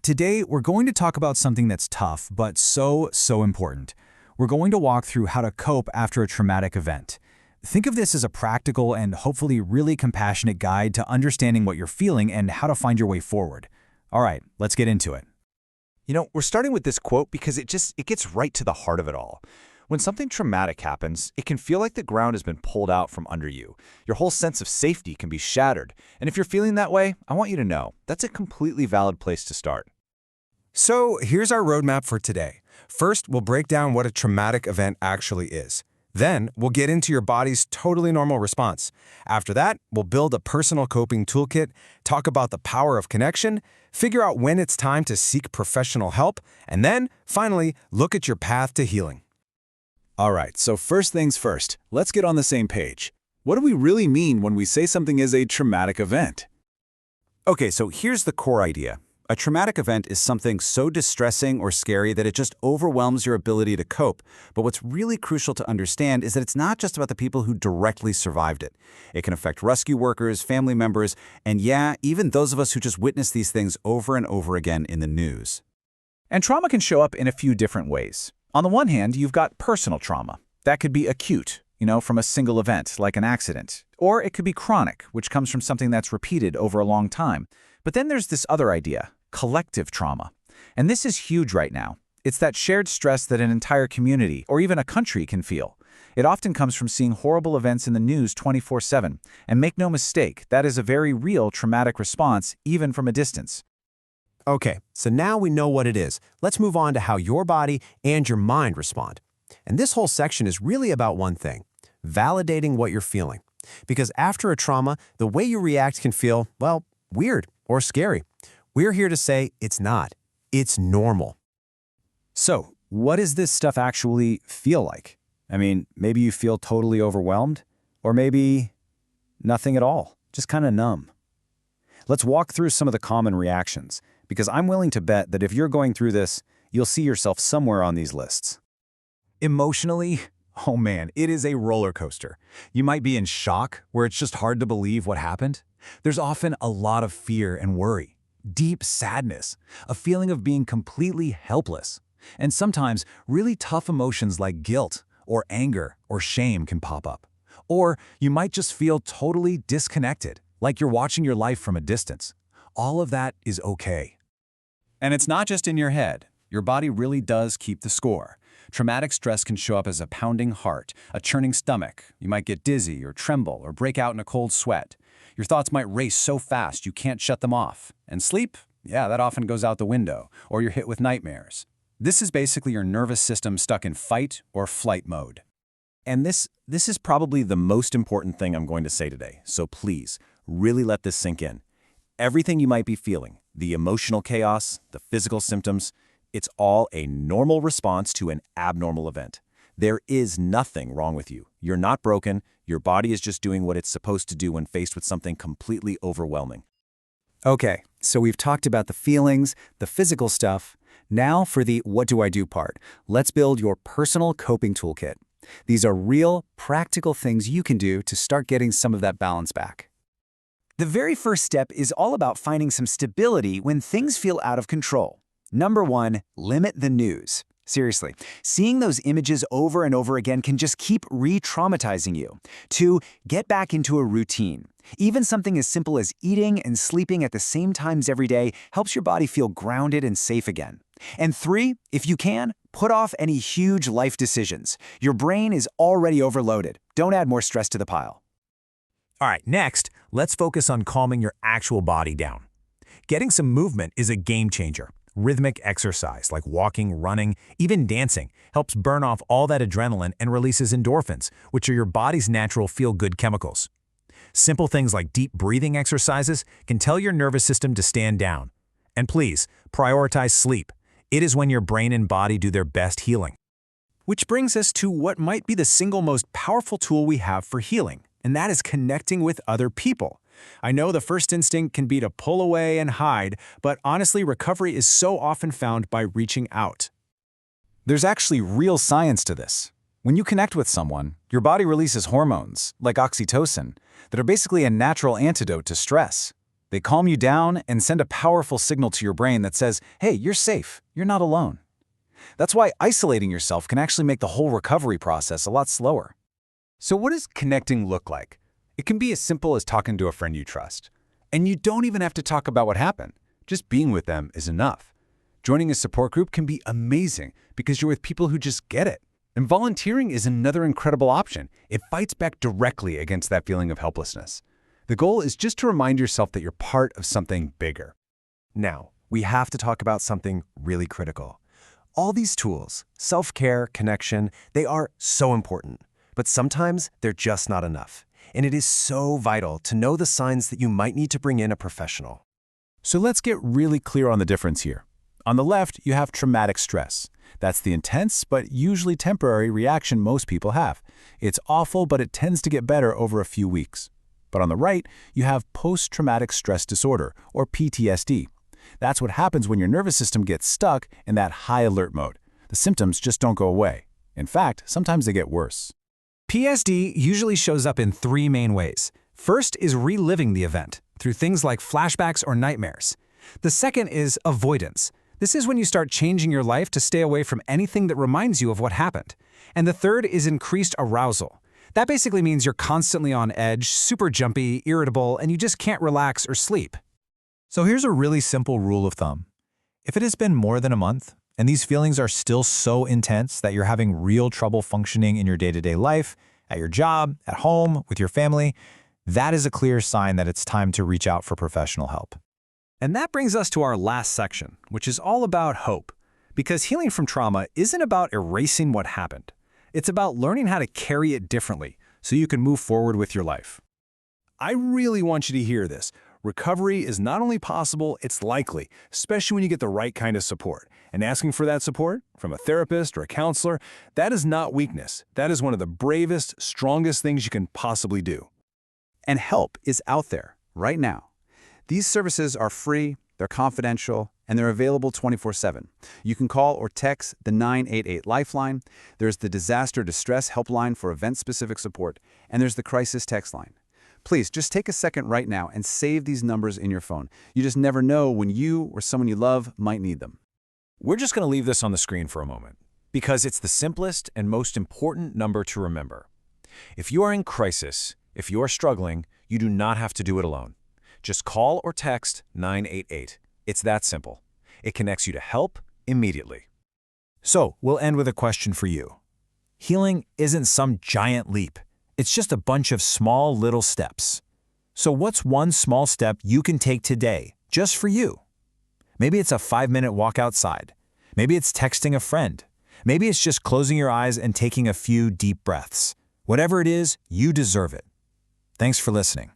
Today, we're going to talk about something that's tough, but so important. We're going to walk through how to cope after a traumatic event. Think of this as a practical and hopefully really compassionate guide to understanding what you're feeling and how to find your way forward. All right, let's get into it. We're starting with this quote because it gets right to the heart of it all. When something traumatic happens, it can feel like the ground has been pulled out from under you. Your whole sense of safety can be shattered. And if you're feeling that way, I want you to know that's a completely valid place to start. So here's our roadmap for today. First, we'll break down what a traumatic event actually is. Then, we'll get into your body's totally normal response. After that, we'll build a personal coping toolkit, talk about the power of connection, figure out when it's time to seek professional help, and then, finally, look at your path to healing. All right, so first things first, let's get on the same page. What do we really mean when we say something is a traumatic event? Okay, so here's the core idea. A traumatic event is something so distressing or scary that it just overwhelms your ability to cope. But what's really crucial to understand is that it's not just about the people who directly survived it. It can affect rescue workers, family members, and yeah, even those of us who just witness these things over and over again in the news. And trauma can show up in a few different ways. On the one hand, you've got personal trauma. That could be acute, from a single event, like an accident. Or it could be chronic, which comes from something that's repeated over a long time. But then there's this other idea, collective trauma. And this is huge right now. It's that shared stress that an entire community, or even a country, can feel. It often comes from seeing horrible events in the news 24/7. And make no mistake, that is a very real traumatic response, even from a distance. Okay, so now we know what it is. Let's move on to how your body and your mind respond. And this whole section is really about one thing, validating what you're feeling. Because after a trauma, the way you react can feel, well, weird or scary. We're here to say it's not. It's normal. So, what does this stuff actually feel like? I mean, maybe you feel totally overwhelmed, or maybe nothing at all, just kind of numb. Let's walk through some of the common reactions, because I'm willing to bet that if you're going through this, you'll see yourself somewhere on these lists. Emotionally, oh man, it is a roller coaster. You might be in shock, where it's just hard to believe what happened. There's often a lot of fear and worry, deep sadness, a feeling of being completely helpless. And sometimes really tough emotions like guilt or anger or shame can pop up. Or you might just feel totally disconnected, like you're watching your life from a distance. All of that is okay. And it's not just in your head. Your body really does keep the score. Traumatic stress can show up as a pounding heart, a churning stomach. You might get dizzy or tremble or break out in a cold sweat. Your thoughts might race so fast you can't shut them off. And sleep? Yeah, that often goes out the window, or you're hit with nightmares. This is basically your nervous system stuck in fight or flight mode. And this is probably the most important thing I'm going to say today, so please, really let this sink in. Everything you might be feeling, the emotional chaos, the physical symptoms, it's all a normal response to an abnormal event. There is nothing wrong with you. You're not broken. Your body is just doing what it's supposed to do when faced with something completely overwhelming. Okay, so we've talked about the feelings, the physical stuff. Now for the what do I do part. Let's build your personal coping toolkit. These are real, practical things you can do to start getting some of that balance back. The very first step is all about finding some stability when things feel out of control. Number 1, limit the news. Seriously, seeing those images over and over again can just keep re-traumatizing you. 2, get back into a routine. Even something as simple as eating and sleeping at the same times every day helps your body feel grounded and safe again. And 3, if you can, put off any huge life decisions. Your brain is already overloaded. Don't add more stress to the pile. All right, next, let's focus on calming your actual body down. Getting some movement is a game changer. Rhythmic exercise like walking, running, even dancing helps burn off all that adrenaline and releases endorphins, which are your body's natural feel-good chemicals. Simple things like deep breathing exercises can tell your nervous system to stand down. And please, prioritize sleep. It is when your brain and body do their best healing. Which brings us to what might be the single most powerful tool we have for healing, and that is connecting with other people. I know the first instinct can be to pull away and hide, but honestly, recovery is so often found by reaching out. There's actually real science to this. When you connect with someone, your body releases hormones, like oxytocin, that are basically a natural antidote to stress. They calm you down and send a powerful signal to your brain that says, hey, you're safe, you're not alone. That's why isolating yourself can actually make the whole recovery process a lot slower. So what does connecting look like? It can be as simple as talking to a friend you trust. And you don't even have to talk about what happened. Just being with them is enough. Joining a support group can be amazing because you're with people who just get it. And volunteering is another incredible option. It fights back directly against that feeling of helplessness. The goal is just to remind yourself that you're part of something bigger. Now, we have to talk about something really critical. All these tools, self-care, connection, they are so important. But sometimes they're just not enough. And it is so vital to know the signs that you might need to bring in a professional. So let's get really clear on the difference here. On the left, you have traumatic stress. That's the intense but usually temporary reaction most people have. It's awful, but it tends to get better over a few weeks. But on the right, you have post-traumatic stress disorder, or PTSD. That's what happens when your nervous system gets stuck in that high alert mode. The symptoms just don't go away. In fact, sometimes they get worse. PSD usually shows up in three main ways. First is reliving the event, through things like flashbacks or nightmares. The second is avoidance. This is when you start changing your life to stay away from anything that reminds you of what happened. And the third is increased arousal. That basically means you're constantly on edge, super jumpy, irritable, and you just can't relax or sleep. So here's a really simple rule of thumb. If it has been more than a month, and these feelings are still so intense that you're having real trouble functioning in your day-to-day life, at your job, at home, with your family, that is a clear sign that it's time to reach out for professional help. And that brings us to our last section, which is all about hope. Because healing from trauma isn't about erasing what happened. It's about learning how to carry it differently so you can move forward with your life. I really want you to hear this. Recovery is not only possible, it's likely, especially when you get the right kind of support. And asking for that support from a therapist or a counselor, that is not weakness. That is one of the bravest, strongest things you can possibly do. And help is out there right now. These services are free, they're confidential, and they're available 24/7. You can call or text the 988 Lifeline. There's the Disaster Distress Helpline for event-specific support, and there's the Crisis Text Line. Please, just take a second right now and save these numbers in your phone. You just never know when you or someone you love might need them. We're just going to leave this on the screen for a moment, because it's the simplest and most important number to remember. If you are in crisis, if you are struggling, you do not have to do it alone. Just call or text 988. It's that simple. It connects you to help immediately. So we'll end with a question for you. Healing isn't some giant leap. It's just a bunch of small little steps. So what's one small step you can take today, just for you? Maybe it's a 5-minute walk outside. Maybe it's texting a friend. Maybe it's just closing your eyes and taking a few deep breaths. Whatever it is, you deserve it. Thanks for listening.